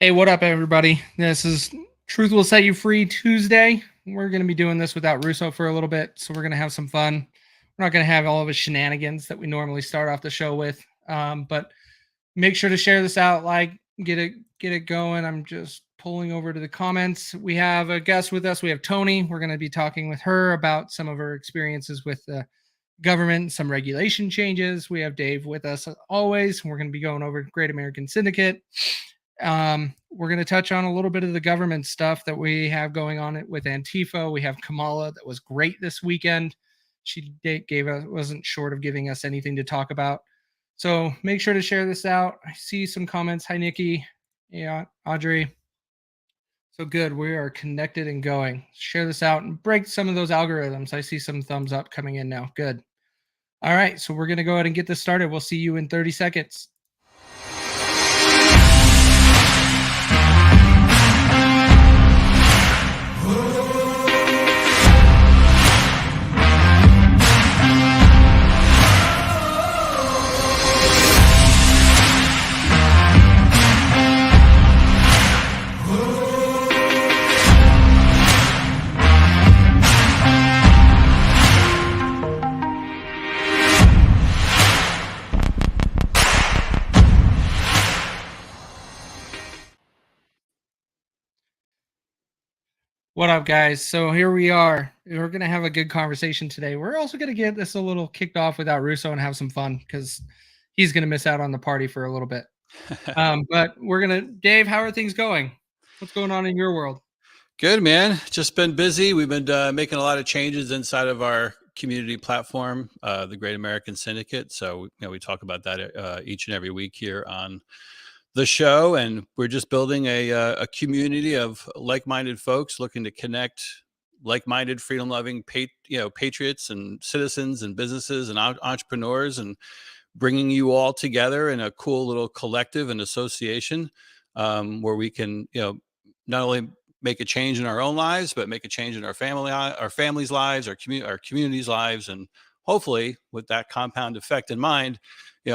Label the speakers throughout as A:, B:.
A: Hey, what up, everybody? This is Truth Will Set You Free Tuesday. We're going to be doing this without Russo for a little bit, so we're going to have some fun. We're not going to have all of his shenanigans that we normally start off the show with, but make sure to share this out, get it going. I'm just pulling over to the comments. We have a guest with us. We have Toni. We're going to be talking with her about some of her experiences with the government, some regulation changes. We have Dave with us as always. We're going to be going over Great American Syndicate. We're going to touch on a little bit of the government stuff that we have going on with Antifa. We have Kamala that was great this weekend. She wasn't short of giving us anything to talk about. So make sure to share this out. I see some comments. Hi, Nikki. Yeah, Audrey. So good. We are connected and going. Share this out and break some of those algorithms. I see some thumbs up coming in now. Good. All right. So we're going to go ahead and get this started. We'll see you in 30 seconds. What up, guys? So here we are. We're going to have a good conversation today. We're also going to get this a little kicked off without Russo and have some fun because he's going to miss out on the party for a little bit. But we're going to, Dave, how are things going? What's going on in your world?
B: Good, man. Just been busy. We've been making a lot of changes inside of our community platform, the Great American Syndicate. So, we talk about that each and every week here on the show, and we're just building a community of like-minded folks looking to connect like-minded, freedom-loving, patriots and citizens and businesses and entrepreneurs, and bringing you all together in a cool little collective and association where we can, not only make a change in our own lives, but make a change in our families' lives, our communities' lives, and hopefully, with that compound effect in mind,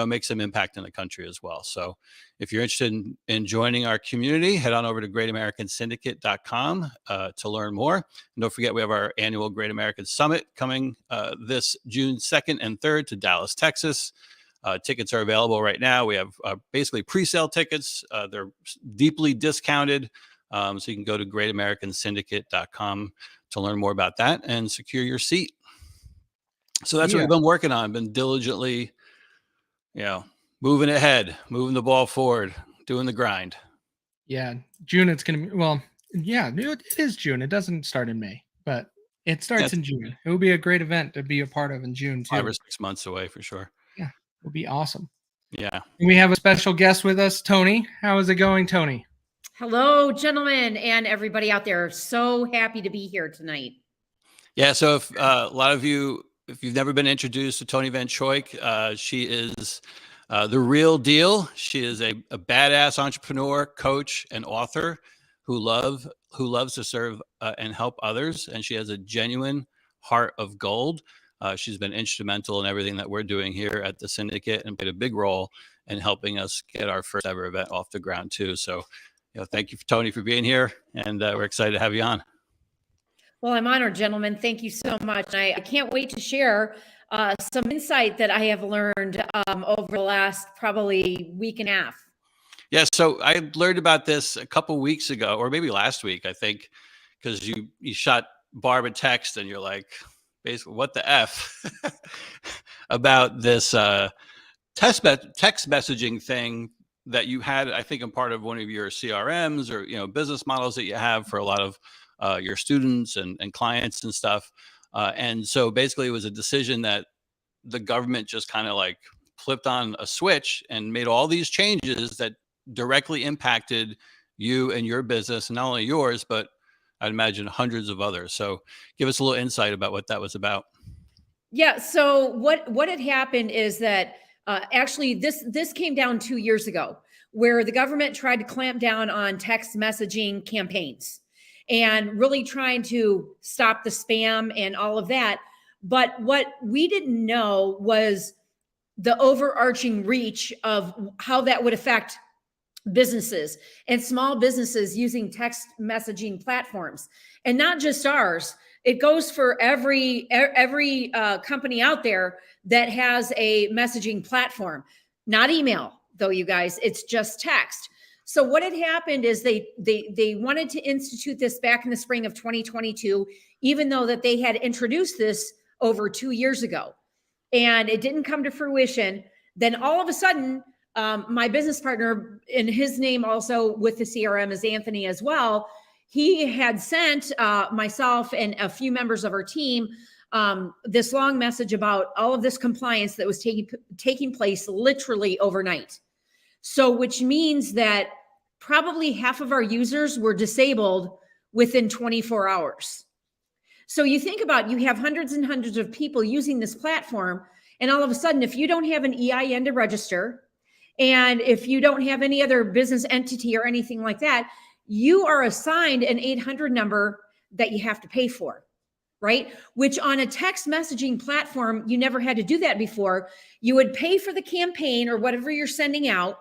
B: make some impact in the country as well. So if you're interested in joining our community, head on over to greatamericansyndicate.com to learn more. And don't forget, we have our annual Great American Summit coming this June 2nd and 3rd to Dallas, Texas. Tickets are available right now. We have basically pre-sale tickets. They're deeply discounted. So you can go to greatamericansyndicate.com to learn more about that and secure your seat. So that's what we've been working on. Been diligently, moving ahead, moving the ball forward, doing the grind.
A: Yeah, June. It's gonna be it is June. It doesn't start in May, but it starts in June. It will be a great event to be a part of in June too.
B: 5 or 6 months away for sure.
A: Yeah, it'll be awesome.
B: Yeah.
A: And we have a special guest with us, Toni. How is it going, Toni?
C: Hello, gentlemen, and everybody out there. So happy to be here tonight.
B: Yeah. So if a lot of you, if you've never been introduced to Toni Van Schoik, she is the real deal. She is a badass entrepreneur, coach, and author who loves to serve and help others. And she has a genuine heart of gold. She's been instrumental in everything that we're doing here at the Syndicate and played a big role in helping us get our first ever event off the ground too. So, thank you, Toni, for being here, and we're excited to have you on.
C: Well, I'm honored, gentlemen. Thank you so much. I can't wait to share some insight that I have learned over the last probably week and a half.
B: Yeah, so I learned about this a couple weeks ago, or maybe last week, I think, because you shot Barb a text and you're like, basically, what the F about this text messaging thing that you had, I think, in part of one of your CRMs or, business models that you have for a lot of your students and clients and stuff. And so basically it was a decision that the government just kind of like flipped on a switch and made all these changes that directly impacted you and your business, and not only yours, but I'd imagine hundreds of others. So give us a little insight about what that was about.
C: Yeah. So what had happened is that actually this came down 2 years ago, where the government tried to clamp down on text messaging campaigns and really trying to stop the spam and all of that. But what we didn't know was the overarching reach of how that would affect businesses and small businesses using text messaging platforms, and not just ours. It goes for every company out there that has a messaging platform, not email though, you guys. It's just text. So what had happened is they wanted to institute this back in the spring of 2022, even though that they had introduced this over 2 years ago, and it didn't come to fruition. Then all of a sudden, my business partner, and his name also with the CRM is Anthony as well, he had sent myself and a few members of our team this long message about all of this compliance that was taking place literally overnight. So, which means that probably half of our users were disabled within 24 hours. So you think about, you have hundreds and hundreds of people using this platform, and all of a sudden, if you don't have an EIN to register, and if you don't have any other business entity or anything like that, you are assigned an 800 number that you have to pay for, right? Which on a text messaging platform, you never had to do that before. You would pay for the campaign or whatever you're sending out.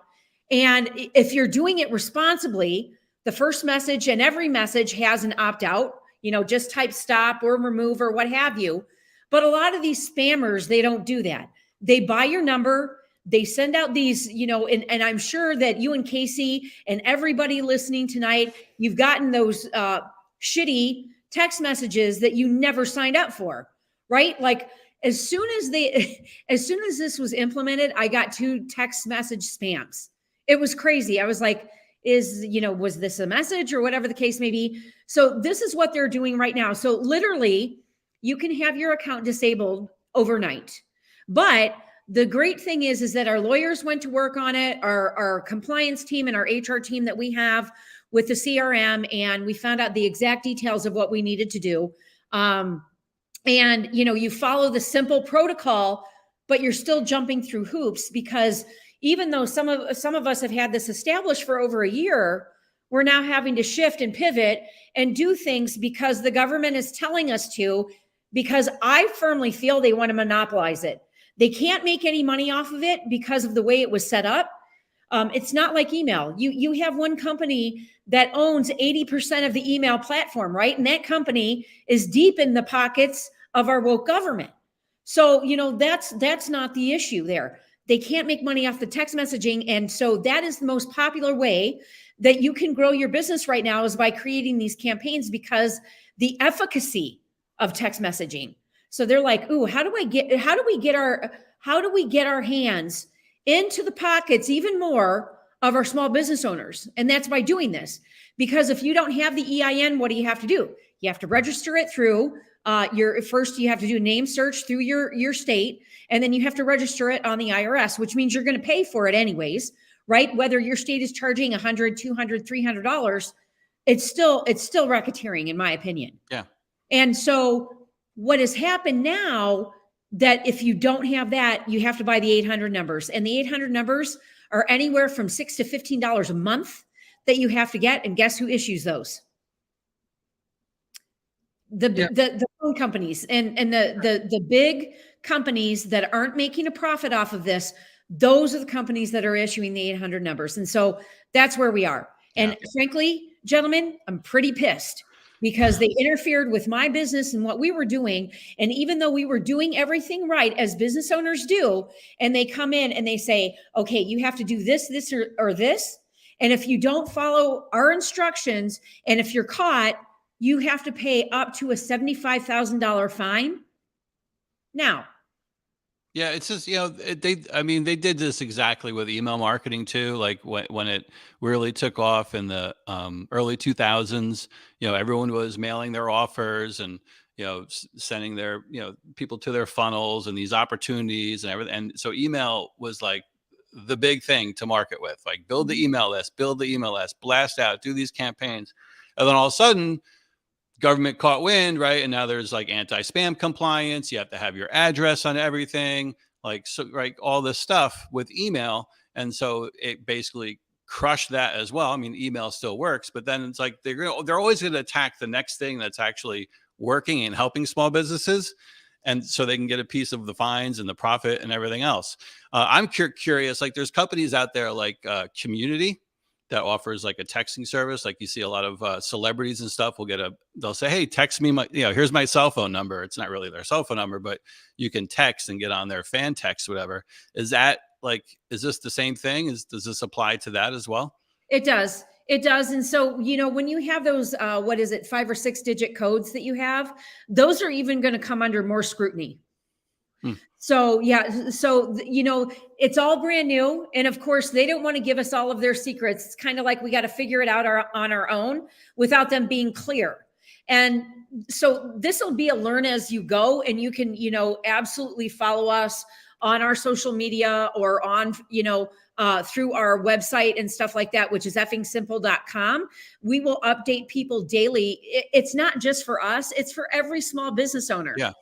C: And if you're doing it responsibly, the first message and every message has an opt-out, just type stop or remove or what have you. But a lot of these spammers, they don't do that. They buy your number. They send out these, and I'm sure that you and Casey and everybody listening tonight, you've gotten those shitty text messages that you never signed up for, right? Like as soon as this was implemented, I got 2 text message spams. It was crazy. I was like, was this a message or whatever the case may be? So this is what they're doing right now. So literally you can have your account disabled overnight. But the great thing is that our lawyers went to work on it, our compliance team and our HR team that we have with the CRM, and we found out the exact details of what we needed to do. And, you follow the simple protocol, but you're still jumping through hoops, because even though some of us have had this established for over a year, we're now having to shift and pivot and do things because the government is telling us to, because I firmly feel they want to monopolize it. They can't make any money off of it because of the way it was set up. It's not like email. You have one company that owns 80% of the email platform, right? And that company is deep in the pockets of our woke government. So, that's not the issue there. They can't make money off the text messaging. And so that is the most popular way that you can grow your business right now, is by creating these campaigns, because the efficacy of text messaging. So they're like, ooh, how do we get our hands into the pockets even more of our small business owners? And that's by doing this. Because if you don't have the EIN, what do you have to do? You have to register it through you have to do a name search through your state, and then you have to register it on the IRS, which means you're going to pay for it anyways, right? Whether your state is charging $100, $200, $300, it's still racketeering, in my opinion.
B: Yeah. And
C: so what has happened now, that if you don't have that, you have to buy the 800 numbers, and the 800 numbers are anywhere from $6 to $15 a month that you have to get. And guess who issues those? The phone companies and the big companies that aren't making a profit off of this. Those are the companies that are issuing the 800 numbers. And so that's where we are. And frankly, gentlemen, I'm pretty pissed, because they interfered with my business and what we were doing. And even though we were doing everything right, as business owners do, and they come in and they say, okay, you have to do this, or this. And if you don't follow our instructions, and if you're caught, you have to pay up to a $75,000 fine. Now,
B: yeah, it's just, they did this exactly with email marketing too. Like when it really took off in the early 2000s, everyone was mailing their offers and, sending their, people to their funnels and these opportunities and everything. And so email was like the big thing to market with, like build the email list, blast out, do these campaigns. And then all of a sudden, government caught wind, right? And now there's like anti-spam compliance. You have to have your address on everything, all this stuff with email. And so it basically crushed that as well. I mean, email still works, but then it's like they're always going to attack the next thing that's actually working and helping small businesses, and so they can get a piece of the fines and the profit and everything else. I'm curious. Like, there's companies out there like Community. that offers like a texting service. Like you see a lot of celebrities and stuff will they'll say, hey, text me here's my cell phone number. It's not really their cell phone number, but you can text and get on their fan text, whatever. Is this the same thing? Does this apply to that as well?
C: It does. It does. And so, when you have those, 5 or 6 digit codes that you have, those are even going to come under more scrutiny. So, yeah. So, it's all brand new. And of course, they don't want to give us all of their secrets. It's kind of like we got to figure it out on our own without them being clear. And so this will be a learn as you go. And you can, absolutely follow us on our social media or on, through our website and stuff like that, which is effingsimple.com. We will update people daily. It's not just for us, it's for every small business owner.
B: Yeah.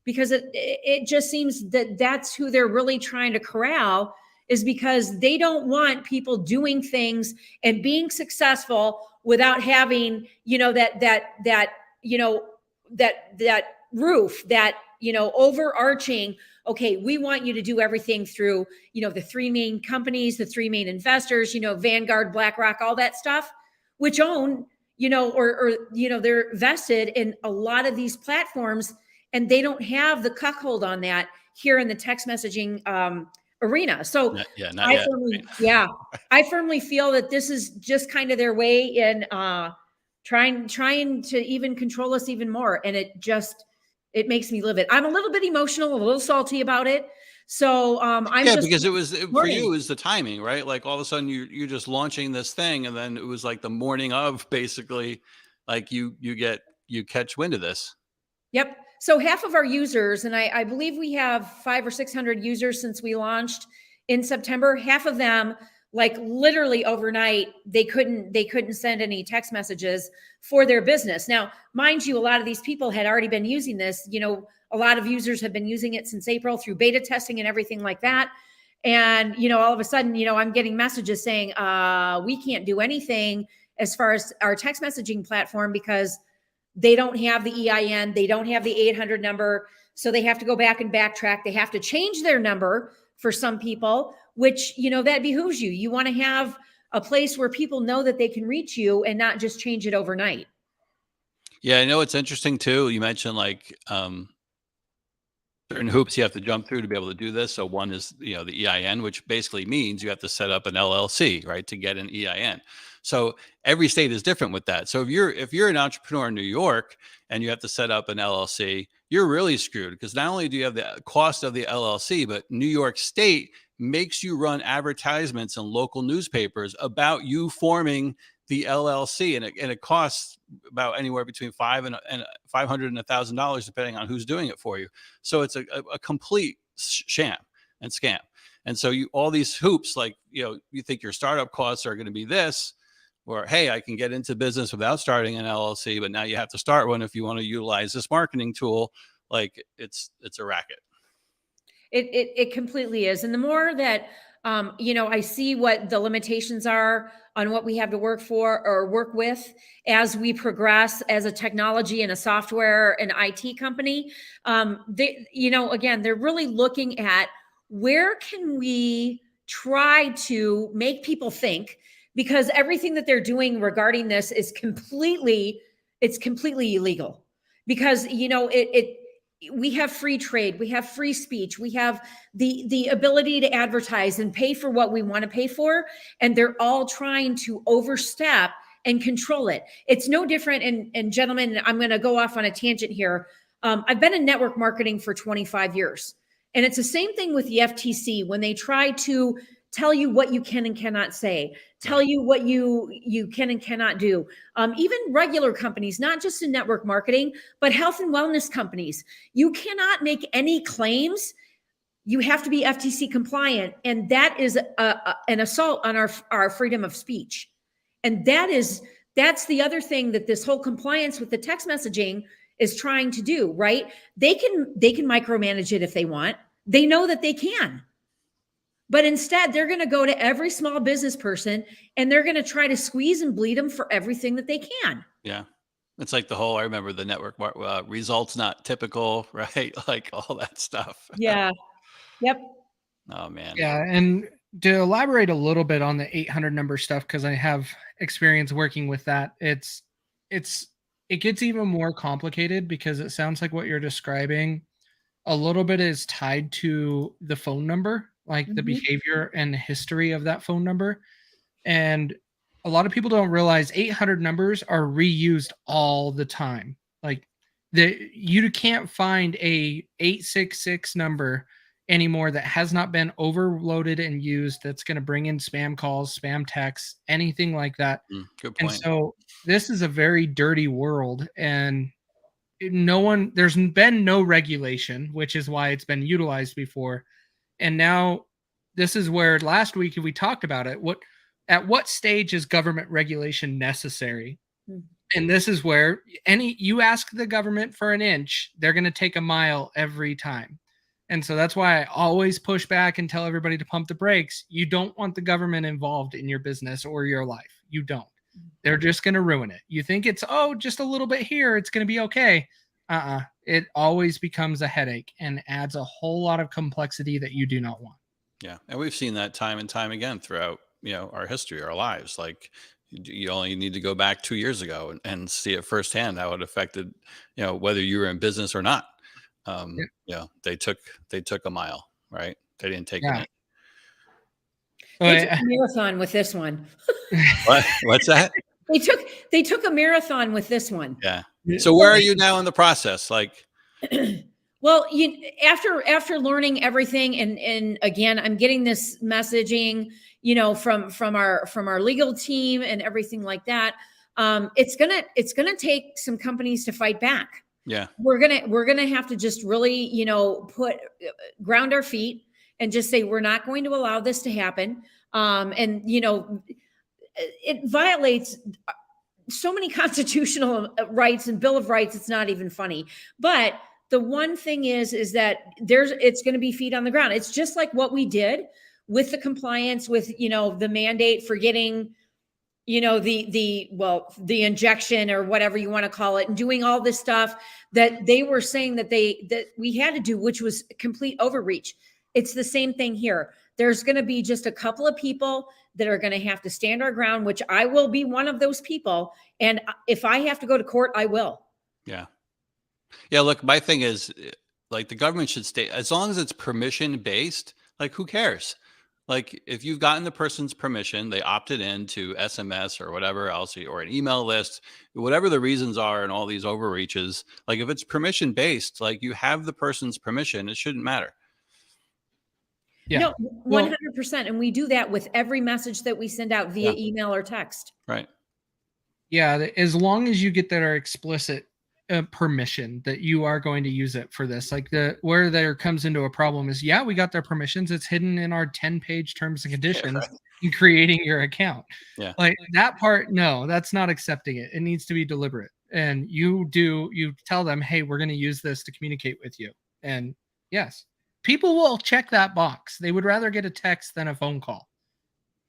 C: Because it just seems that that's who they're really trying to corral, is because they don't want people doing things and being successful without having, that roof, that, overarching, okay, we want you to do everything through, the 3 main companies, the 3 main investors, Vanguard, BlackRock, all that stuff, which own, they're vested in a lot of these platforms, and they don't have the cuckold on that here in the text messaging arena. So I firmly feel that this is just kind of their way in trying to even control us even more. And it makes me livid. I'm a little bit emotional, a little salty about it. So
B: because for you, it was the timing, right? Like all of a sudden you're just launching this thing, and then it was like the morning of, basically, like you catch wind of this.
C: Yep. So half of our users, and I believe we have 500 or 600 users since we launched in September, half of them, like literally overnight, they couldn't send any text messages for their business. Now, mind you, a lot of these people had already been using this. A lot of users have been using it since April through beta testing and everything like that. And, all of a sudden, I'm getting messages saying, we can't do anything as far as our text messaging platform because they don't have the EIN. They don't have the 800 number. So they have to go back and backtrack. They have to change their number for some people, which, that behooves you. You want to have a place where people know that they can reach you and not just change it overnight.
B: Yeah. I know it's interesting too. You mentioned like, certain hoops you have to jump through to be able to do this. So one is, the EIN, which basically means you have to set up an LLC, right, to get an EIN. So every state is different with that. So if you're an entrepreneur in New York and you have to set up an LLC, you're really screwed, because not only do you have the cost of the LLC, but New York State makes you run advertisements in local newspapers about you forming the LLC, and it costs about anywhere between $500 and $1,000, depending on who's doing it for you. So it's a complete sham and scam. And so all these hoops, like, you think your startup costs are going to be this, or, hey, I can get into business without starting an LLC, but now you have to start one if you want to utilize this marketing tool. Like it's a racket.
C: It completely is. And the more that, I see what the limitations are on what we have to work for or work with as we progress as a technology and a software and IT company. Again, they're really looking at where can we try to make people think, because everything that they're doing regarding this is completely illegal, because, we have free trade, we have free speech, we have the ability to advertise and pay for what we want to pay for. And they're all trying to overstep and control it. It's no different. And gentlemen, I'm going to go off on a tangent here. I've been in network marketing for 25 years. And it's the same thing with the FTC when they try to tell you what you can and cannot say, tell you what you can and cannot do. Even regular companies, not just in network marketing, but health and wellness companies. You cannot make any claims. You have to be FTC compliant. And that is an assault on our freedom of speech. And that's the other thing that this whole compliance with the text messaging is trying to do, right? They can micromanage it if they want. They know that they can. But instead, they're going to go to every small business person and they're going to try to squeeze and bleed them for everything that they can.
B: Yeah. It's like I remember the network results not typical, right? Like all that stuff.
C: Yeah. Yep.
B: Oh, man.
A: Yeah. And to elaborate a little bit on the 800 number stuff, because I have experience working with that, it gets even more complicated, because it sounds like what you're describing a little bit is tied to the phone number, like the behavior and history of that phone number. And a lot of people don't realize 800 numbers are reused all the time. Like you can't find a 866 number anymore that has not been overloaded and used, that's going to bring in spam calls, spam texts, anything like that.
B: Good point.
A: And so this is a very dirty world, and there's been no regulation, which is why it's been utilized before. And now this is where last week we talked about it. At what stage is government regulation necessary? And this is where you ask the government for an inch, they're going to take a mile every time. And so that's why I always push back and tell everybody to pump the brakes. You don't want the government involved in your business or your life. You don't. They're just going to ruin it. You think it's, just a little bit here, it's going to be okay. It always becomes a headache and adds a whole lot of complexity that you do not want.
B: Yeah. And we've seen that time and time again throughout, our history, our lives. Like, you only need to go back 2 years ago and see it firsthand how it affected, whether you were in business or not. They took a mile, right? They didn't take it.
C: They took a marathon with this one.
B: What's that?
C: They took a marathon with this one.
B: Yeah. So where are you now in the process? Like,
C: well, after learning everything, and again, I'm getting this messaging, from our legal team and everything like that. It's gonna take some companies to fight back.
B: Yeah,
C: we're gonna have to just really, ground our feet and just say, we're not going to allow this to happen. And it violates so many constitutional rights and Bill of Rights. It's not even funny. But the one thing is that it's going to be feet on the ground. It's just like what we did with the compliance with, the mandate for getting, the injection or whatever you want to call it, and doing all this stuff that they were saying that we had to do, which was complete overreach. It's the same thing here. There's going to be just a couple of people that are going to have to stand our ground, which I will be one of those people. And if I have to go to court, I will.
B: Yeah. Yeah. Look, my thing is, like, the government should stay, as long as it's permission based, like, who cares? Like, if you've gotten the person's permission, they opted in to SMS or whatever else, or an email list, whatever the reasons are, and all these overreaches, like, if it's permission based, like, you have the person's permission, it shouldn't matter.
C: Yeah. No, 100%. And we do that with every message that we send out via email or text.
B: Right.
A: Yeah. As long as you get that explicit permission that you are going to use it for this, like where there comes into a problem is, we got their permissions. It's hidden in our 10-page terms and conditions in creating your account. Yeah. Like that part, no, that's not accepting it. It needs to be deliberate. And you tell them, hey, we're going to use this to communicate with you. And yes, people will check that box. They would rather get a text than a phone call.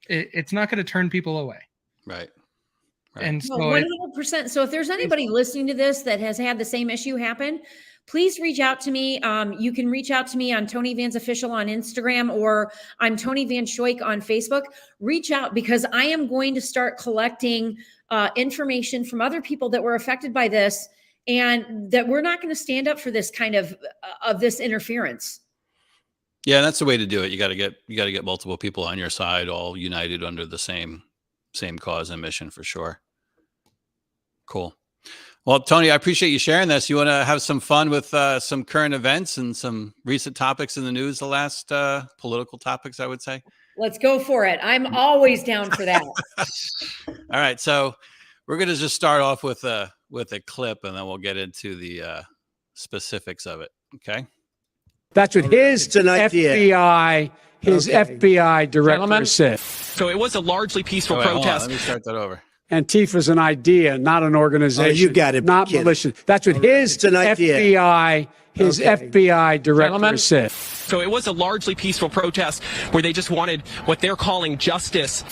A: It's not going to turn people away.
B: Right.
A: And so
C: 100%. So if there's anybody listening to this that has had the same issue happen, please reach out to me. You can reach out to me on Toni Van's Official on Instagram, or I'm Toni Van Schoik on Facebook. Reach out, because I am going to start collecting information from other people that were affected by this, and that we're not going to stand up for this kind of this interference.
B: Yeah, that's the way to do it. You got to get multiple people on your side, all united under the same cause and mission, for sure. Cool. Well, Toni, I appreciate you sharing this. You want to have some fun with some current events and some recent topics in the news, the last political topics, I would say.
C: Let's go for it. I'm always down for that.
B: All right. So we're going to just start off with a clip, and then we'll get into the specifics of it. Okay.
D: That's what his FBI director said.
E: So it was a largely peaceful protest.
B: Let me start that over.
D: Antifa's an idea, not an organization.
F: Oh, you got it.
D: Not militia. That's what his FBI director said.
E: So it was a largely peaceful protest where they just wanted what they're calling justice.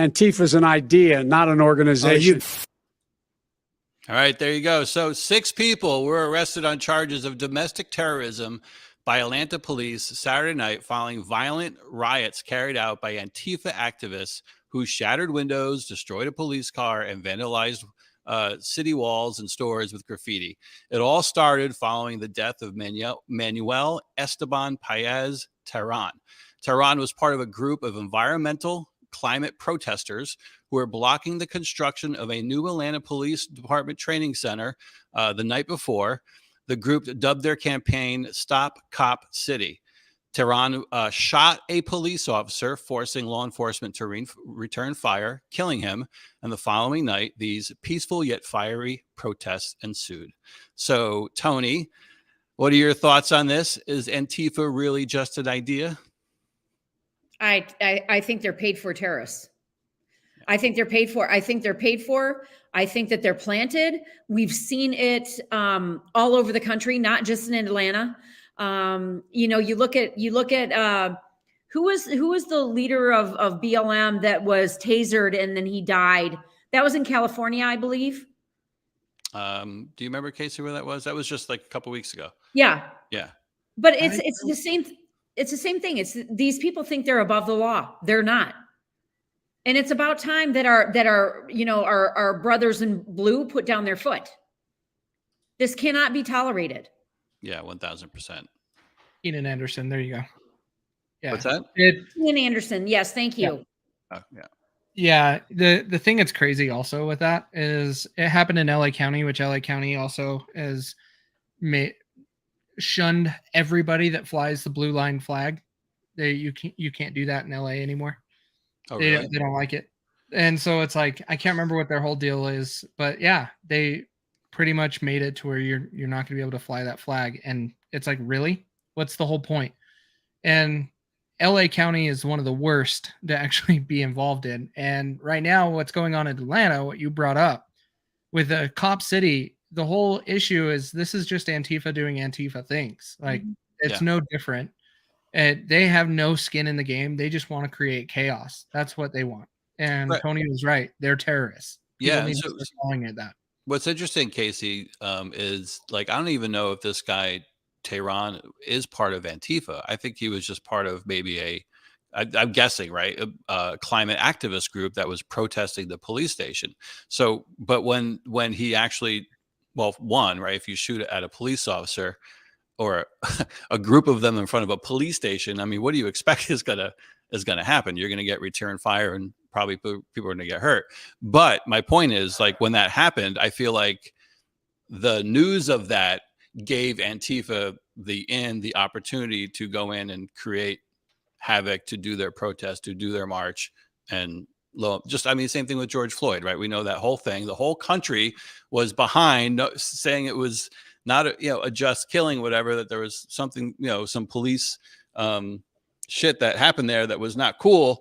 D: Antifa's an idea, not an organization.
B: All right, there you go. So 6 people were arrested on charges of domestic terrorism by Atlanta police Saturday night following violent riots carried out by Antifa activists who shattered windows, destroyed a police car, and vandalized city walls and stores with graffiti. It all started following the death of Manuel Esteban Paez Terran. Terran was part of a group of environmental climate protesters who are blocking the construction of a new Atlanta Police Department training center the night before. The group dubbed their campaign Stop Cop City. Terran shot a police officer, forcing law enforcement to return fire, killing him. And the following night, these peaceful yet fiery protests ensued. So, Toni, what are your thoughts on this? Is Antifa really just an idea?
C: I think they're paid for terrorists. I think they're paid for. I think that they're planted. We've seen it all over the country, not just in Atlanta. You look at who was the leader of BLM that was tasered and then he died. That was in California, I believe.
B: Do you remember, Casey, where that was? That was just like a couple weeks ago.
C: Yeah.
B: Yeah.
C: But it's the same. It's the same thing. It's these people think they're above the law. They're not. And it's about time that our brothers in blue put down their foot. This cannot be tolerated.
B: Yeah, 1,000%.
A: Keenan Anderson. There you go. Yeah.
B: What's that?
C: Keenan Anderson. Yes, thank you.
B: Yeah. Oh, yeah.
A: Yeah, the thing that's crazy also with that is it happened in LA County, which LA County also has shunned everybody that flies the blue line flag. You can't do that in LA anymore.
B: Oh, really?
A: They don't like it. And so it's like, I can't remember what their whole deal is, but yeah, they pretty much made it to where you're not going to be able to fly that flag. And it's like, really? What's the whole point? And LA County is one of the worst to actually be involved in. And right now, what's going on in Atlanta, what you brought up with the Cop City, the whole issue is this is just Antifa doing Antifa things. Like, it's no different. They have no skin in the game. They just want to create chaos. That's what they want. And right. Toni was right. They're terrorists. People need to start calling it that. What's
B: interesting, Casey, is like, I don't even know if this guy Terran is part of Antifa. I think he was just part of maybe I'm guessing, right, a climate activist group that was protesting the police station. So, but when he actually, right, if you shoot at a police officer or a group of them in front of a police station, I mean, what do you expect is gonna happen? You're gonna get return fire and probably people are gonna get hurt. But my point is, like, when that happened, I feel like the news of that gave Antifa the opportunity to go in and create havoc, to do their protest, to do their march. And same thing with George Floyd, right? We know that whole thing. The whole country was behind, saying it was not a just killing, whatever, that there was something, some police shit that happened there that was not cool.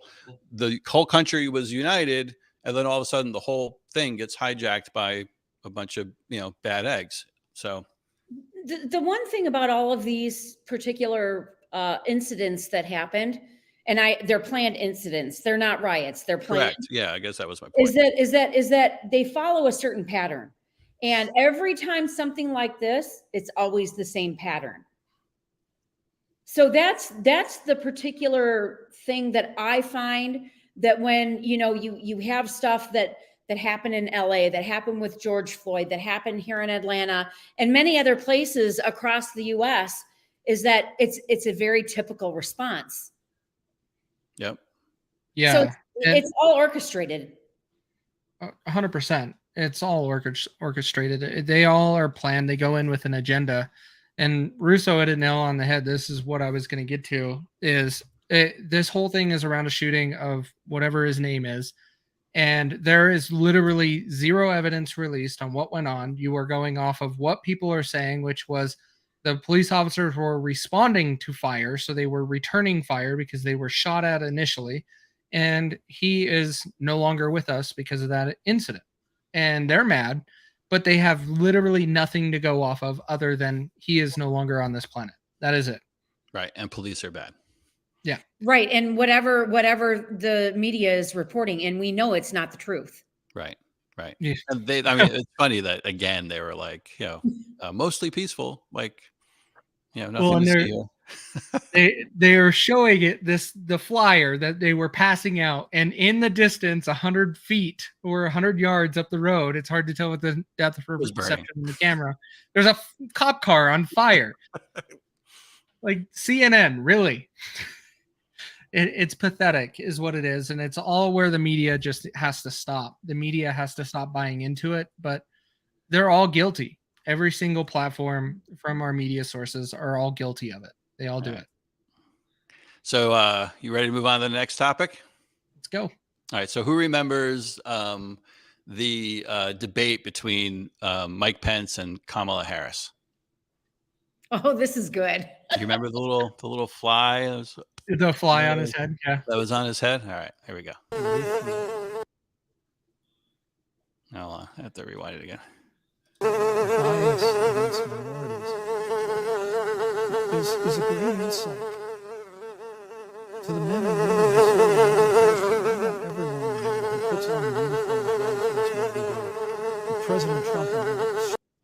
B: The whole country was united. And then all of a sudden the whole thing gets hijacked by a bunch of, bad eggs. So
C: the one thing about all of these particular incidents that happened, and they're planned incidents, they're not riots, they're planned. Correct.
B: Yeah, I guess that was my point.
C: Is that they follow a certain pattern. And every time something like this, it's always the same pattern. So that's the particular thing that I find, that when you have stuff that happened in LA, that happened with George Floyd, that happened here in Atlanta and many other places across the US, is that it's a very typical response.
B: Yep.
A: Yeah.
C: So it's all orchestrated.
A: 100%. It's all orchestrated. They all are planned. They go in with an agenda. And Russo hit a nail on the head. This is what I was going to get to. This whole thing is around a shooting of whatever his name is. And there is literally zero evidence released on what went on. You are going off of what people are saying, which was the police officers were responding to fire. So they were returning fire because they were shot at initially. And he is no longer with us because of that incident. And they're mad, but they have literally nothing to go off of other than he is no longer on this planet. That is it.
B: Right. And police are bad.
A: Yeah.
C: Right. And whatever the media is reporting, and we know it's not the truth.
B: Right.
A: Yeah.
B: And I mean, it's funny that again they were like, mostly peaceful, like,
A: Well,
B: nothing
A: and
B: to see here.
A: they're showing the flyer that they were passing out, and in the distance, 100 feet or 100 yards up the road, it's hard to tell with the depth of
B: was burning.
A: perception in the camera. There's a cop car on fire. Like CNN, really. It's pathetic, is what it is, and it's all where the media just has to stop. The media has to stop buying into it, but they're all guilty. Every single platform from our media sources are all guilty of it. They all do it.
B: So you ready to move on to the next topic?
A: Let's go.
B: All right. So who remembers the debate between Mike Pence and Kamala Harris?
C: Oh, this is good.
B: You remember the little fly?
A: The fly on his head. Yeah.
B: That was on his head. All right. Here we go. I have to rewind it again.
D: Is a great insight to the men and women not everyone who puts on the uniform. President Trump.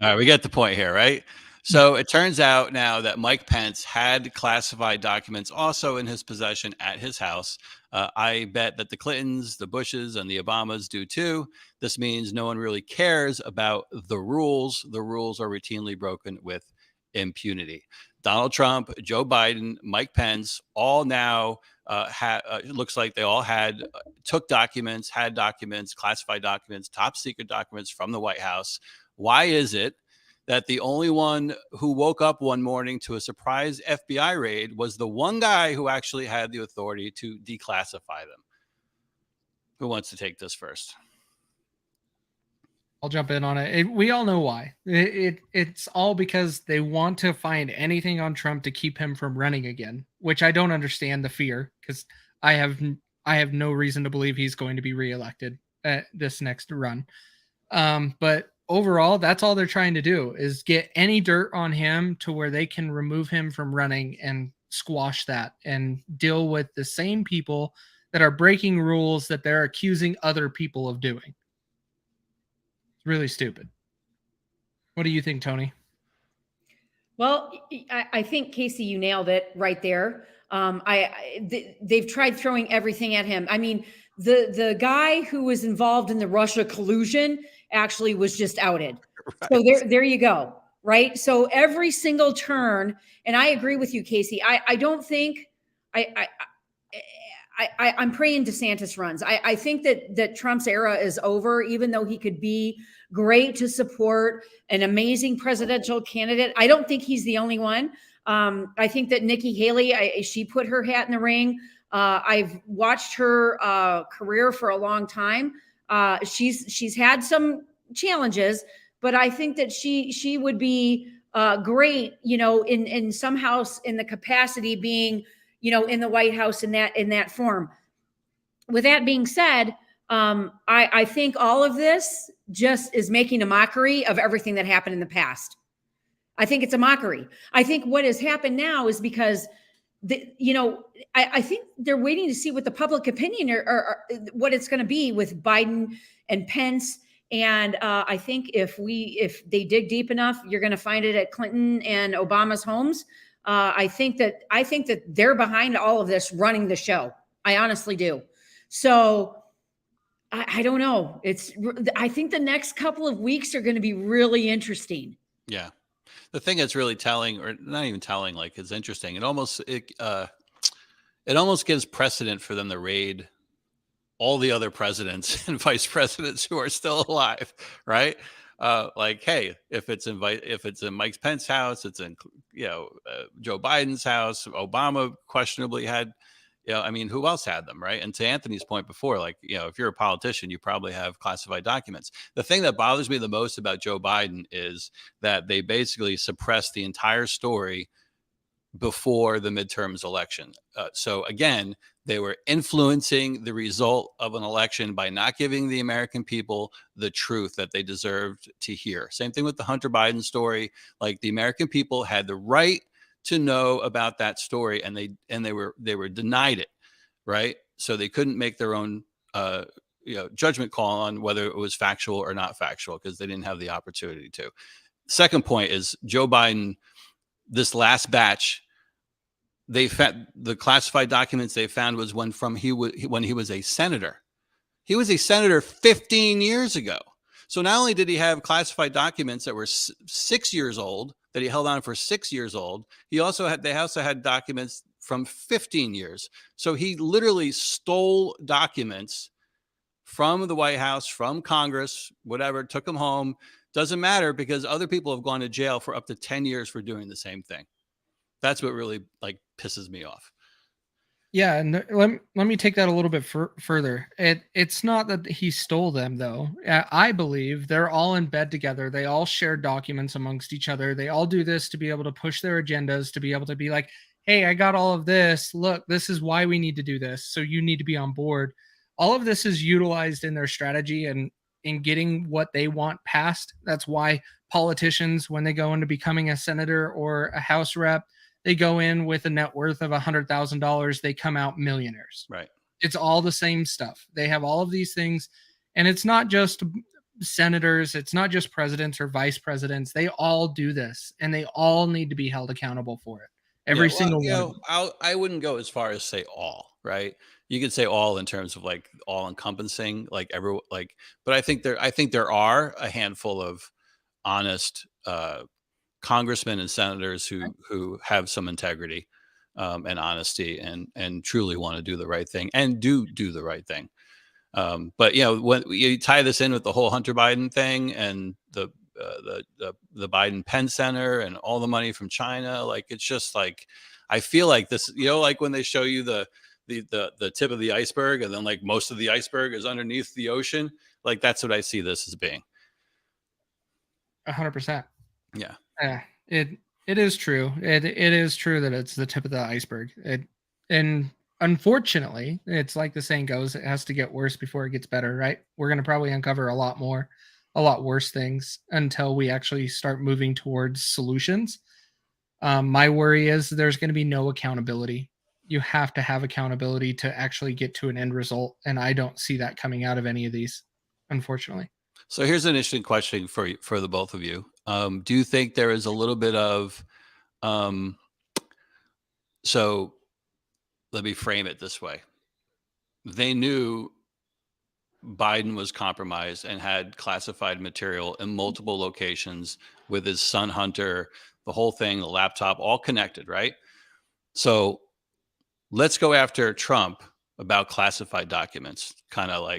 B: All right, we get the point here, right? So it turns out now that Mike Pence had classified documents also in his possession at his house. I bet that the Clintons, the Bushes, and the Obamas do too. This means no one really cares about the rules. The rules are routinely broken with impunity. Donald Trump, Joe Biden, Mike Pence, all now it looks like they all took documents, had documents, classified documents, top secret documents from the White House. Why is it that the only one who woke up one morning to a surprise FBI raid was the one guy who actually had the authority to declassify them? Who wants to take this first?
A: I'll jump in on it. We all know why. It's all because they want to find anything on Trump to keep him from running again, which I don't understand the fear, because I have no reason to believe he's going to be reelected at this next run. But overall, that's all they're trying to do, is get any dirt on him to where they can remove him from running and squash that and deal with the same people that are breaking rules that they're accusing other people of doing. It's really stupid. What do you think, Toni?
C: Well, I think, Casey, you nailed it right there. They've tried throwing everything at him. I mean, the guy who was involved in the Russia collusion actually was just outed. Right. So there you go. Right. So every single turn, and I agree with you, Casey. I don't think I'm praying DeSantis runs. I think that Trump's era is over, even though he could be great to support an amazing presidential candidate. I don't think he's the only one. I think that Nikki Haley, she put her hat in the ring. I've watched her career for a long time. She's had some challenges, but I think that she would be great, in some house, in the capacity being, in the White House in that form. With that being said, I think all of this just is making a mockery of everything that happened in the past. I think it's a mockery. I think what has happened now is because I think they're waiting to see what the public opinion or what it's going to be with Biden and Pence. And I think if they dig deep enough, you're going to find it at Clinton and Obama's homes. I think that they're behind all of this, running the show. I honestly do. So I don't know. I think the next couple of weeks are going to be really interesting.
B: Yeah. The thing that's really telling, or not even telling, like, it's interesting. It almost gives precedent for them to raid all the other presidents and vice presidents who are still alive, right? Like, hey, if it's in Mike Pence's house, it's in Joe Biden's house. Obama questionably had, I mean, who else had them, right? And to Anthony's point before, like, if you're a politician, you probably have classified documents. The thing that bothers me the most about Joe Biden is that they basically suppressed the entire story before the midterms election. So again, they were influencing the result of an election by not giving the American people the truth that they deserved to hear. Same thing with the Hunter Biden story. Like, the American people had the right to know about that story, and they were denied it, right? So they couldn't make their own judgment call on whether it was factual or not factual because they didn't have the opportunity to. Second point is Joe Biden, this last batch, they found the classified documents they found was when he was a senator. He was a senator 15 years ago. So not only did he have classified documents that were 6 years old, that he held on for 6 years old, they also had documents from 15 years. So he literally stole documents from the White House, from Congress, whatever, took them home. Doesn't matter because other people have gone to jail for up to 10 years for doing the same thing. That's what really pisses me off.
A: Yeah, and let me take that a little bit further. It's not that he stole them, though. I believe they're all in bed together. They all share documents amongst each other. They all do this to be able to push their agendas, to be able to be like, hey, I got all of this. Look, this is why we need to do this. So you need to be on board. All of this is utilized in their strategy and in getting what they want passed. That's why politicians, when they go into becoming a senator or a House rep, they go in with a net worth of $100,000. They come out millionaires.
B: Right.
A: It's all the same stuff. They have all of these things. And it's not just senators. It's not just presidents or vice presidents. They all do this and they all need to be held accountable for it. Every single one.
B: I wouldn't go as far as say all, right? You could say all in terms of all encompassing, but I think there are a handful of honest, congressmen and senators who have some integrity and honesty and truly want to do the right thing and do the right thing. But when you tie this in with the whole Hunter Biden thing and the Biden Pence Center and all the money from China, it's just I feel like this, when they show you the tip of the iceberg and then most of the iceberg is underneath the ocean, that's what I see this as being.
A: 100%.
B: Yeah.
A: It is true. It is true that it's the tip of the iceberg. And unfortunately, it's like the saying goes, it has to get worse before it gets better, right? We're going to probably uncover a lot worse things until we actually start moving towards solutions. My worry is there's going to be no accountability. You have to have accountability to actually get to an end result. And I don't see that coming out of any of these, unfortunately.
B: So here's an interesting question for the both of you. Do you think there is a little bit of, so let me frame it this way. They knew Biden was compromised and had classified material in multiple locations with his son Hunter, the whole thing, the laptop, all connected, right? So let's go after Trump about classified documents, kind of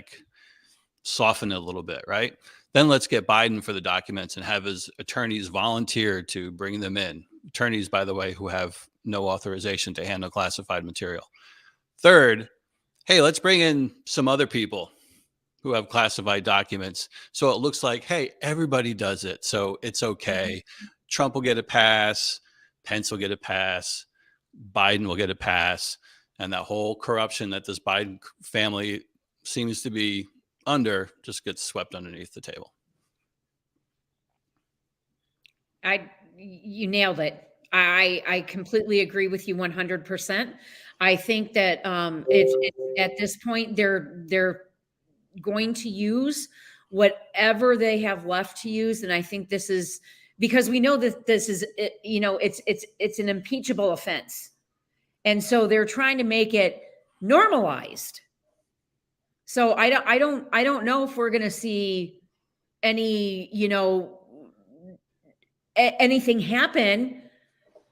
B: soften it a little bit, right? Then let's get Biden for the documents and have his attorneys volunteer to bring them in. Attorneys, by the way, who have no authorization to handle classified material. Third, hey, let's bring in some other people who have classified documents. So it looks like, hey, everybody does it. So it's okay. Mm-hmm. Trump will get a pass. Pence will get a pass. Biden will get a pass. And that whole corruption that this Biden family seems to be under just gets swept underneath the table.
C: You nailed it. I completely agree with you 100%. I think that it's at this point they're going to use whatever they have left to use, and I think this is because we know that this is it's an impeachable offense, and so they're trying to make it normalized. So I don't know if we're going to see any, anything happen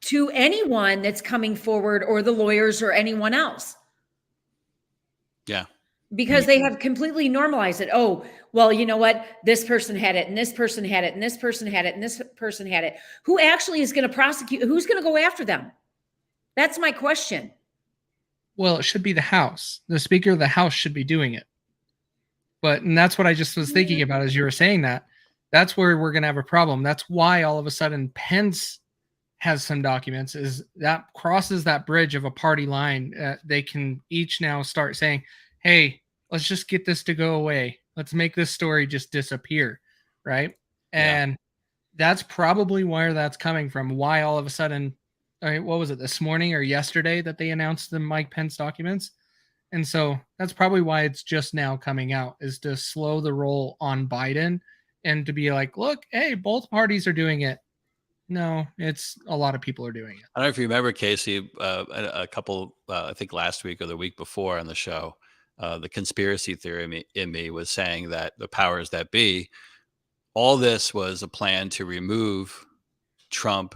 C: to anyone that's coming forward or the lawyers or anyone else.
B: Yeah.
C: Because they have completely normalized it. Oh, well, you know what? This person had it and this person had it and this person had it and this person had it. Who actually is going to prosecute? Who's going to go after them? That's my question.
A: Well, it should be the House. The Speaker of the House should be doing it. And that's what I just was thinking about as you were saying that. That's where we're going to have a problem. That's why all of a sudden Pence has some documents, is that crosses that bridge of a party line. They can each now start saying, hey, let's just get this to go away. Let's make this story just disappear, right? And that's probably where that's coming from, why all of a sudden all right, what was it, this morning or yesterday that they announced the Mike Pence documents? And so that's probably why it's just now coming out, is to slow the roll on Biden and to be like, look, hey, both parties are doing it. No, it's a lot of people are doing it.
B: I don't know if you remember, Casey, a couple, I think last week or the week before on the show, the conspiracy theory in me was saying that the powers that be, all this was a plan to remove Trump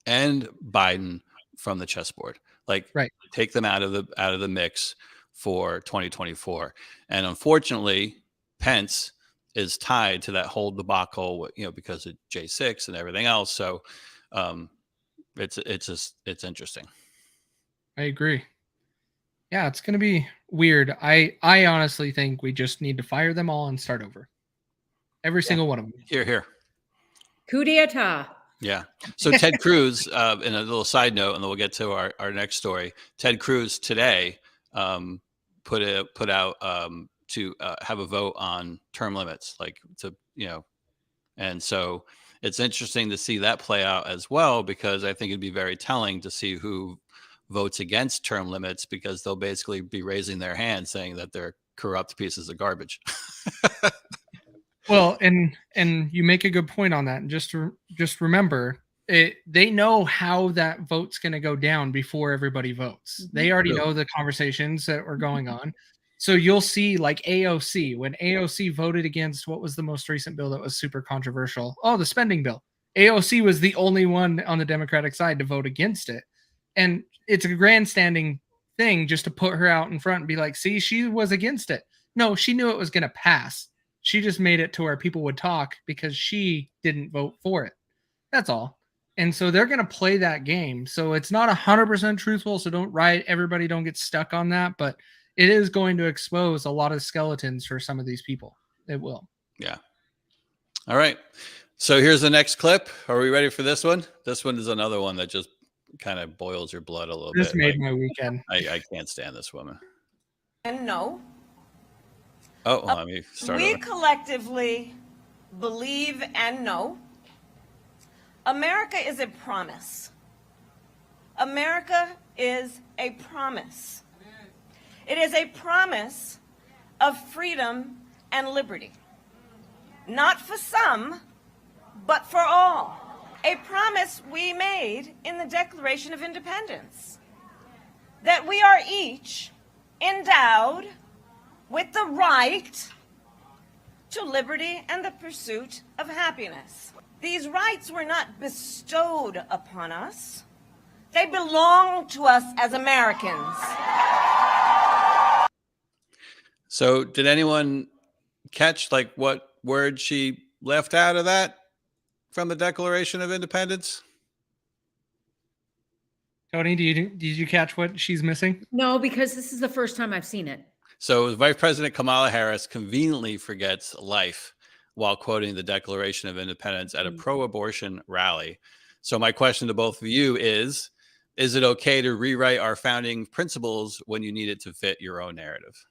B: and Biden from the chessboard, like
A: Right.
B: take them out of the mix for 2024. And unfortunately, Pence is tied to that whole debacle, because of J6 and everything else. So it's interesting.
A: I agree. Yeah, it's going to be weird. I honestly think we just need to fire them all and start over. Every single one of them.
B: Here.
C: Coup d'etat.
B: Yeah. So Ted Cruz, in a little side note, and then we'll get to our next story. Ted Cruz today put out to have a vote on term limits, and so it's interesting to see that play out as well, because I think it'd be very telling to see who votes against term limits, because they'll basically be raising their hand saying that they're corrupt pieces of garbage.
A: Well, and you make a good point on that. And just remember, they know how that vote's going to go down before everybody votes. They already know the conversations that are going on. So you'll see, like AOC, when AOC voted against, what was the most recent bill that was super controversial? Oh, the spending bill. AOC was the only one on the Democratic side to vote against it. And it's a grandstanding thing just to put her out in front and be like, see, she was against it. No, she knew it was going to pass. She just made it to where people would talk because she didn't vote for it. That's all. And so they're going to play that game. So it's not 100% truthful. So everybody don't get stuck on that. But it is going to expose a lot of skeletons for some of these people. It will.
B: Yeah. All right. So here's the next clip. Are we ready for this one? This one is another one that just kind of boils your blood a little bit.
A: This made my weekend.
B: I can't stand this woman.
F: And no.
B: Oh, let me start
F: We
B: over.
F: collectively believe and know America is a promise. America is a promise. It is a promise of freedom and liberty. Not for some, but for all. A promise we made in the Declaration of Independence, that we are each endowed with the right to liberty and the pursuit of happiness. These rights were not bestowed upon us. They belong to us as Americans.
B: So did anyone catch what word she left out of that from the Declaration of Independence?
A: Toni, did you catch what she's missing?
C: No, because this is the first time I've seen it.
B: So Vice President Kamala Harris conveniently forgets life while quoting the Declaration of Independence at a pro-abortion rally. So my question to both of you is it okay to rewrite our founding principles when you need it to fit your own narrative?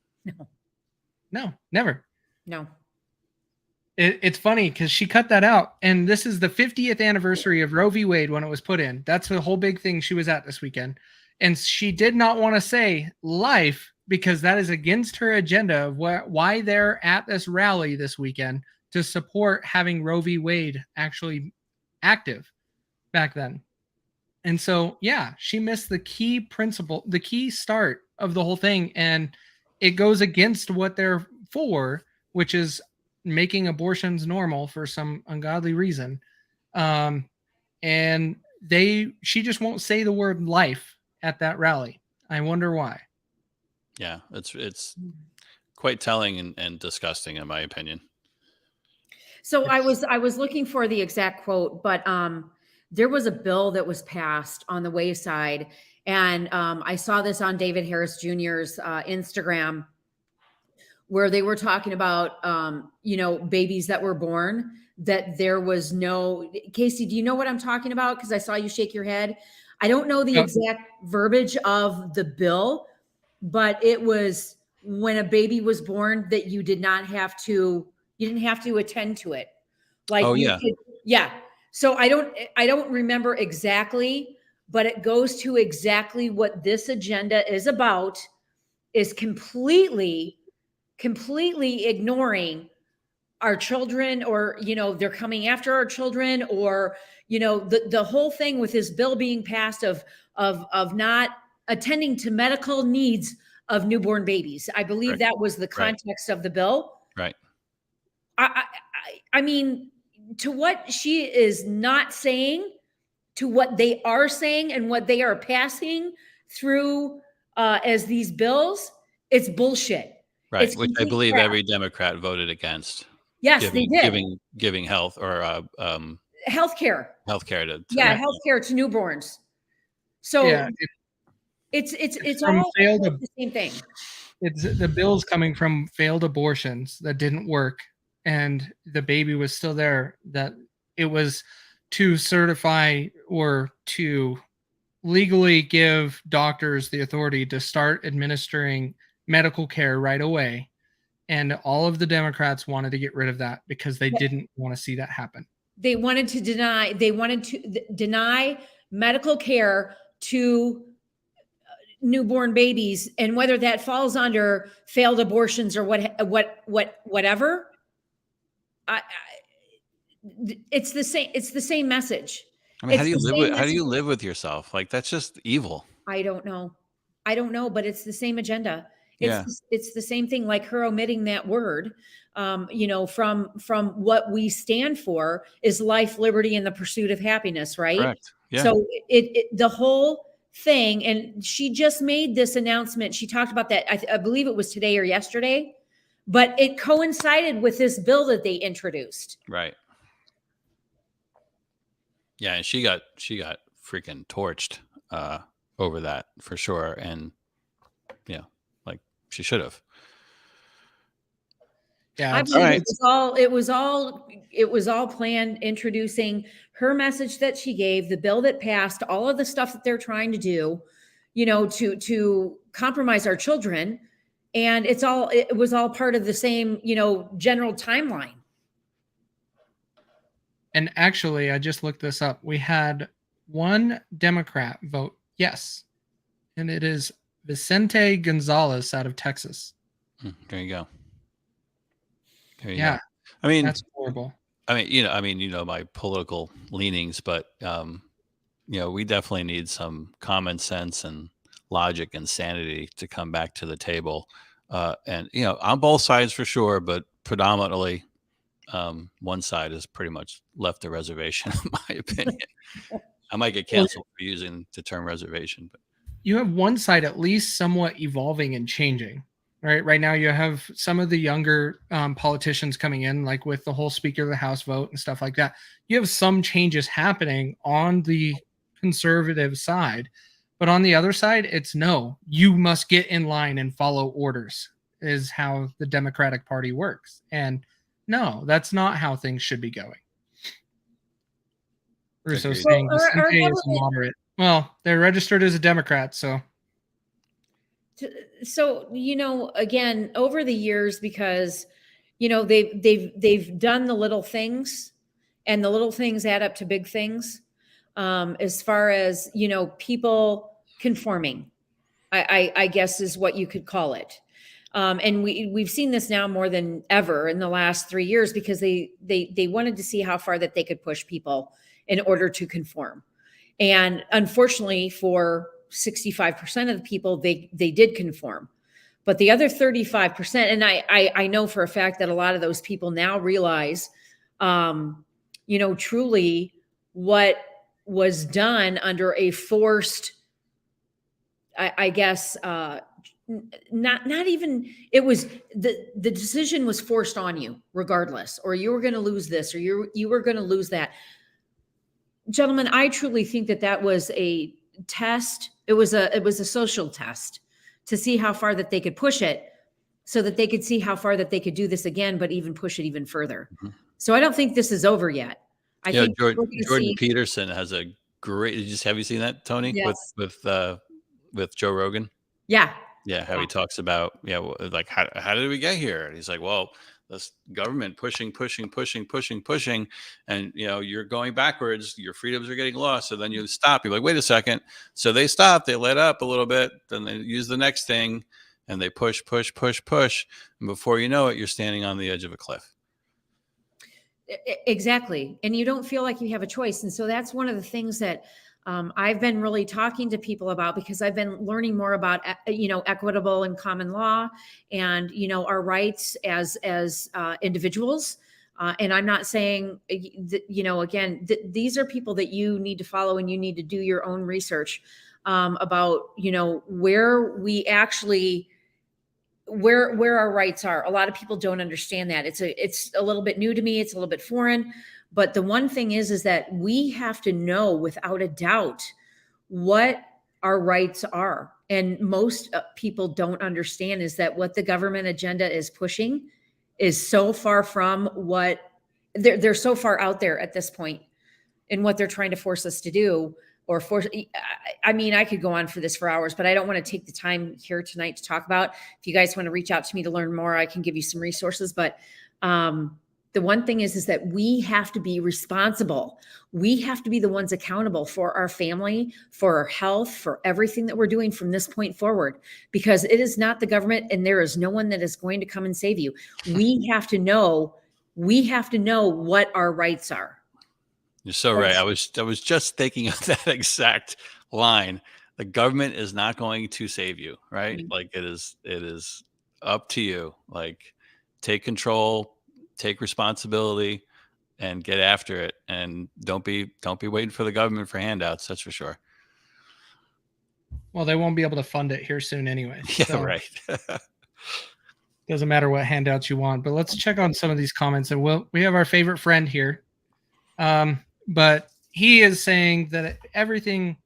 A: No, never.
C: No.
A: It's funny because she cut that out. And this is the 50th anniversary of Roe v. Wade when it was put in. That's the whole big thing she was at this weekend. And she did not want to say life, because that is against her agenda of why they're at this rally this weekend, to support having Roe v. Wade actually active back then. And so, yeah, she missed the key principle, the key start of the whole thing. And it goes against what they're for, which is making abortions normal for some ungodly reason. And she just won't say the word life at that rally. I wonder why.
B: Yeah, it's quite telling and disgusting, in my opinion.
C: So I was looking for the exact quote, but there was a bill that was passed on the wayside, and I saw this on David Harris Jr.'s Instagram, where they were talking about babies that were born, that there was no. Casey, do you know what I'm talking about? Because I saw you shake your head. I don't know the exact verbiage of the bill, but it was when a baby was born that you didn't have to attend to it. So I don't remember exactly, but it goes to exactly what this agenda is about, is completely ignoring our children, or, they're coming after our children, or, the whole thing with this bill being passed of not attending to medical needs of newborn babies. I believe
B: Right.
C: that was the context of the bill.
B: Right.
C: I mean, to what she is not saying, to what they are saying and what they are passing through as these bills, it's bullshit.
B: Right.
C: It's
B: Which I
C: complete
B: believe
C: crap.
B: every Democrat voted against.
C: Yes, they did.
B: Giving health or
C: Healthcare.
B: healthcare to
C: Yeah, healthcare to newborns. So
A: Yeah,
C: it's
A: from
C: all
A: failed
C: the same thing.
A: it's the bills coming from failed abortions that didn't work, and the baby was still there. That it was to certify or to legally give doctors the authority to start administering medical care right away. And all of the Democrats wanted to get rid of that because they didn't want to see that happen.
C: They wanted to deny medical care to newborn babies, and whether that falls under failed abortions or whatever. It's the same message.
B: I mean, how
C: It's
B: do
C: the
B: you
C: same
B: how do you
C: message.
B: live with yourself? Like, that's just evil.
C: I don't know, but it's the same agenda.
B: Yeah.
C: It's the same thing, like her omitting that word, from what we stand for is life, liberty, and the pursuit of happiness, right?
B: Correct. Yeah.
C: So the whole thing, and she just made this announcement. She talked about that. I believe it was today or yesterday, but it coincided with this bill that they introduced.
B: Right. Yeah, and she got freaking torched over that for sure, and like she should have.
A: Yeah,
C: I
A: it's,
C: believe
B: right.
C: it was all planned, introducing her message that she gave, the bill that passed, all of the stuff that they're trying to do, to compromise our children. And it was all part of the same, general timeline.
A: and actually, I just looked this up. We had one Democrat vote yes, and it is Vicente Gonzalez out of Texas.
B: There you go. There you
A: Yeah,
B: go. I mean,
A: that's horrible.
B: my political leanings, but we definitely need some common sense and logic and sanity to come back to the table. And on both sides for sure, but predominantly, one side has pretty much left the reservation, in my opinion. I might get canceled for using the term reservation, but
A: You have one side at least somewhat evolving and changing. Right now, you have some of the younger politicians coming in, like with the whole Speaker of the House vote and stuff like that. You have some changes happening on the conservative side, but on the other side, it's no. You must get in line and follow orders. Is how the Democratic Party works, and no, that's not how things should be going. Russo
B: Agreed.
A: saying
C: Well, our
A: Vicente is a
C: government-
A: moderate. Well, they're registered as a Democrat, so.
C: So, again, over the years, because, they've done the little things, and the little things add up to big things. As far as, people conforming, I guess is what you could call it. And we've seen this now more than ever in the last 3 years, because they wanted to see how far that they could push people in order to conform. And unfortunately, for 65% of the people, they did conform. But the other 35%, and I know for a fact that a lot of those people now realize, truly what was done under a forced, I guess, not even, it was the decision was forced on you regardless, or you were going to lose this, or you were going to lose that. Gentlemen, I truly think that was a test. It was a social test to see how far that they could push it, so that they could see how far that they could do this again, but even push it even further. Mm-hmm. So I don't think this is over yet. I think
B: Jordan Peterson has a great. Have you seen that, Tony?
C: Yes.
B: With Joe Rogan?
C: Yeah.
B: Yeah, how he talks about, like, how did we get here? And he's like, well, this government pushing, and you're going backwards. Your freedoms are getting lost. So then you stop. You're like, wait a second. So they stop. They let up a little bit. Then they use the next thing, and they push, and before you know it, you're standing on the edge of a cliff.
C: Exactly. And you don't feel like you have a choice. And so that's one of the things that I've been really talking to people about, because I've been learning more about, equitable and common law and, our rights as individuals. And I'm not saying, again, these are people that you need to follow, and you need to do your own research about, where we actually, where our rights are. A lot of people don't understand that. It's a little bit new to me. It's a little bit foreign. But the one thing is that we have to know without a doubt what our rights are. And most people don't understand is that what the government agenda is pushing is so far from what they're so far out there at this point in what they're trying to force us to do, or force. I mean, I could go on for this for hours, but I don't want to take the time here tonight to talk about. If you guys want to reach out to me to learn more, I can give you some resources. But the one thing is that we have to be responsible. We have to be the ones accountable for our family, for our health, for everything that we're doing from this point forward, because it is not the government, and there is no one that is going to come and save you. We have to know what our rights are.
B: You're so right. I was just thinking of that exact line. The government is not going to save you, right?
C: Mm-hmm.
B: Like it is up to you. Like, take control, take responsibility, and get after it. And don't be waiting for the government for handouts. That's for sure.
A: Well, they won't be able to fund it here soon anyway.
B: Yeah,
A: so
B: right.
A: doesn't matter what handouts you want. But let's check on some of these comments. And we have our favorite friend here. But he is saying that everything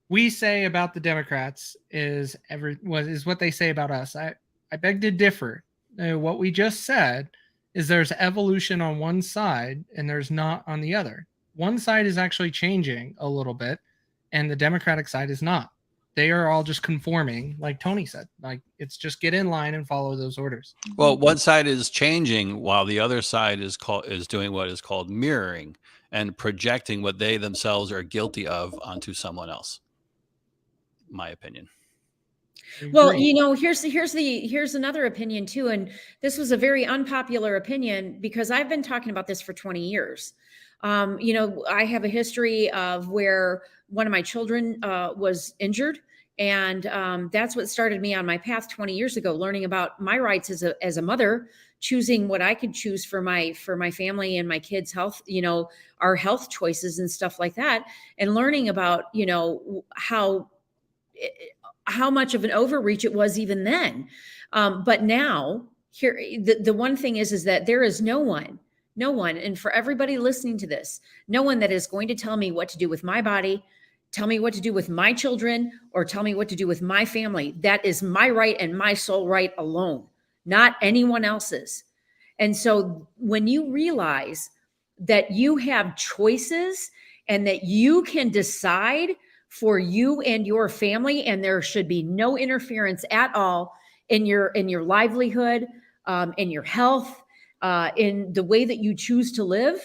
A: we say about the Democrats is what they say about us. I beg to differ. What we just said is there's evolution on one side and there's not on the other. One side is actually changing a little bit, and the Democratic side is not. They are all just conforming, like Toni said. Like, it's just get in line and follow those orders.
B: Well, one side is changing while the other side is doing what is called mirroring and projecting what they themselves are guilty of onto someone else. My opinion.
C: Well, here's another opinion too. And this was a very unpopular opinion, because I've been talking about this for 20 years. I have a history of where one of my children was injured. And that's what started me on my path 20 years ago, learning about my rights as a mother, choosing what I could choose for my family and my kids' health, our health choices and stuff like that. And learning about, how much of an overreach it was even then. But now here, the one thing is that there is no one, and for everybody listening to this, no one that is going to tell me what to do with my body, tell me what to do with my children, or tell me what to do with my family. That is my right and my sole right alone, not anyone else's. And so when you realize that you have choices and that you can decide for you and your family, and there should be no interference at all in your livelihood, in your health, in the way that you choose to live,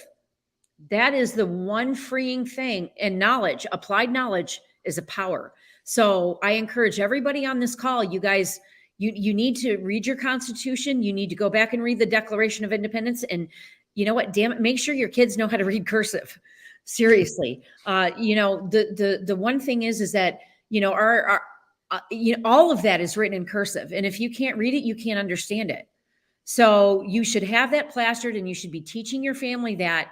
C: that is the one freeing thing. And knowledge, applied knowledge, is a power. So I encourage everybody on this call, you guys, you need to read your Constitution. You need to go back and read the Declaration of Independence. And you know what? Damn it, make sure your kids know how to read cursive. Seriously. The one thing is that, our all of that is written in cursive. And if you can't read it, you can't understand it. So you should have that plastered, and you should be teaching your family that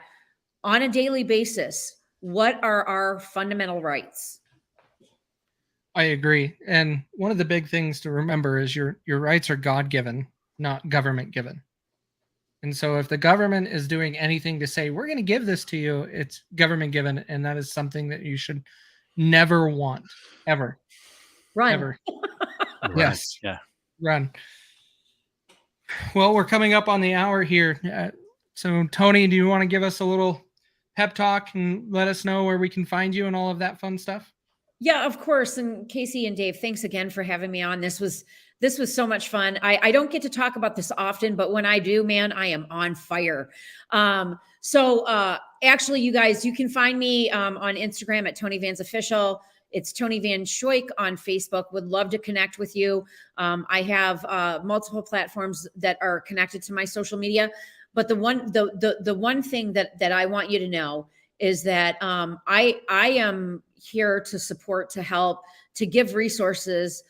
C: on a daily basis. What are our fundamental rights?
A: I agree. And one of the big things to remember is your rights are God-given, not government-given. And so if the government is doing anything to say, we're going to give this to you, it's government-given. And that is something that you should never want, ever.
C: Run.
A: Ever.
B: Right.
A: Yes.
B: Yeah.
A: Run. Well, we're coming up on the hour here. So, Toni, do you want to give us a little pep talk and let us know where we can find you and all of that fun stuff?
C: Yeah, of course. And Casey and Dave, thanks again for having me on. This was This was so much fun. I don't get to talk about this often, but when I do, man, I am on fire. Actually, you guys, you can find me on Instagram at Toni Van's Official. It's Toni Van Schoik on Facebook. Would love to connect with you. I have multiple platforms that are connected to my social media. But the one thing that I want you to know is that I am here to support, to help, to give resources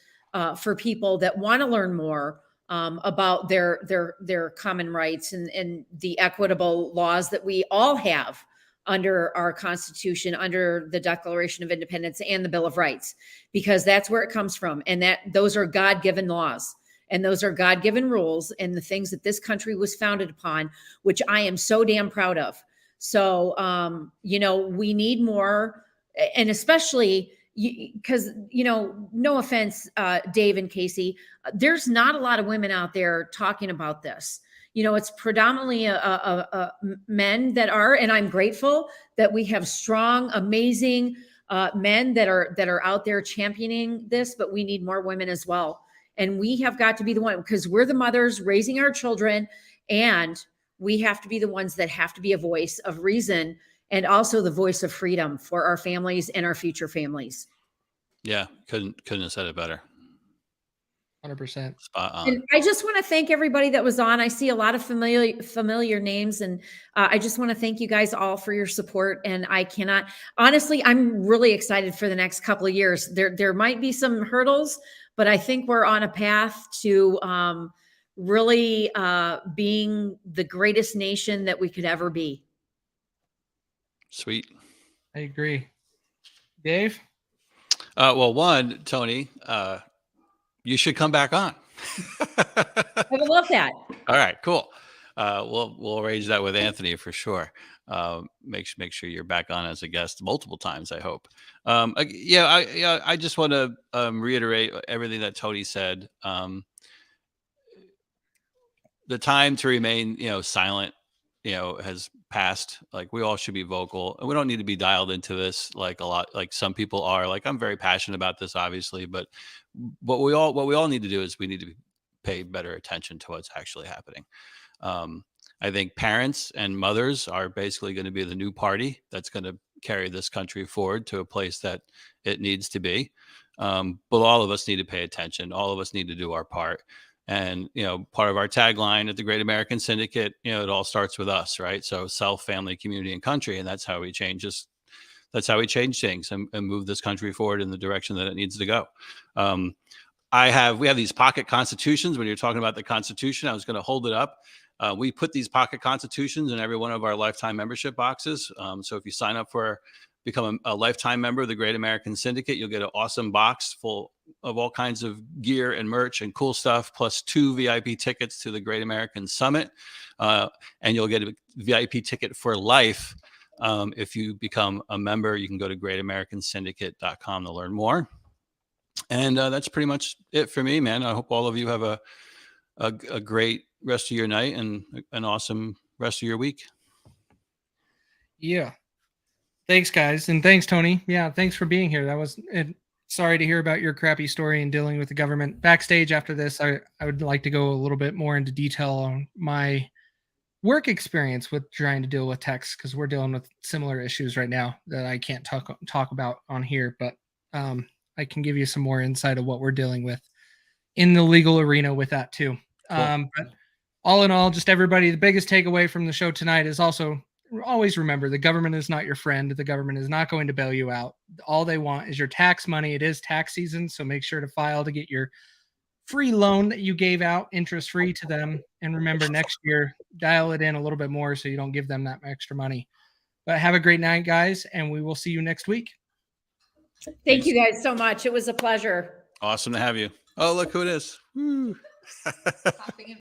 C: for people that want to learn more about their common rights and the equitable laws that we all have under our Constitution, under the Declaration of Independence and the Bill of Rights, because that's where it comes from. And those are God-given laws. And those are God-given rules and the things that this country was founded upon, which I am so damn proud of. So, we need more, and especially because, no offense, Dave and Casey, there's not a lot of women out there talking about this. It's predominantly men that are, and I'm grateful that we have strong, amazing men that are out there championing this, but we need more women as well. And we have got to be the one, because we're the mothers raising our children, and we have to be the ones that have to be a voice of reason and also the voice of freedom for our families and our future families.
B: Yeah, couldn't have said it better.
A: 100%.
B: Spot on.
C: And I just want to thank everybody that was on. I see a lot of familiar names, and I just want to thank you guys all for your support. And honestly, I'm really excited for the next couple of years. There might be some hurdles, but I think we're on a path to really being the greatest nation that we could ever be.
B: Sweet.
A: I agree. Dave?
B: Well, one, Toni, you should come back on.
C: I would love that.
B: All right, cool. We'll arrange that with Anthony for sure. Make sure you're back on as a guest multiple times, I hope. I just want to reiterate everything that Toni said. The time to remain, silent, has passed. Like, we all should be vocal, and we don't need to be dialed into this like some people are. Like, I'm very passionate about this, obviously, but what we all need to do is we need to pay better attention to what's actually happening. I think parents and mothers are basically going to be the new party that's going to carry this country forward to a place that it needs to be. But all of us need to pay attention. All of us need to do our part. And, part of our tagline at the Great American Syndicate, it all starts with us, right? So self, family, community, and country. And that's how we change this. That's how we change things and move this country forward in the direction that it needs to go. We have these pocket constitutions. When you're talking about the Constitution, I was going to hold it up. We put these pocket constitutions in every one of our lifetime membership boxes. So if you sign up become a lifetime member of the Great American Syndicate, you'll get an awesome box full of all kinds of gear and merch and cool stuff, plus 2 VIP tickets to the Great American Summit. And you'll get a VIP ticket for life. If you become a member, you can go to greatamericansyndicate.com to learn more. And that's pretty much it for me, man. I hope all of you have a great rest of your night and an awesome rest of your week.
A: Yeah. Thanks, guys. And thanks, Toni. Yeah, thanks for being here. That was it. Sorry to hear about your crappy story and dealing with the government. Backstage after this, I would like to go a little bit more into detail on my work experience with trying to deal with techs, because we're dealing with similar issues right now that I can't talk about on here, but I can give you some more insight of what we're dealing with in the legal arena with that too. Cool. But all in all, just everybody, the biggest takeaway from the show tonight is also always remember the government is not your friend. The government is not going to bail you out. All they want is your tax money. It is tax season, so make sure to file to get your free loan that you gave out interest free to them. And remember, next year, dial it in a little bit more so you don't give them that extra money. But have a great night, guys, and we will see you next week.
C: Thank you guys so much. It was a pleasure.
B: Awesome to have you. Oh, look who it is. Woo.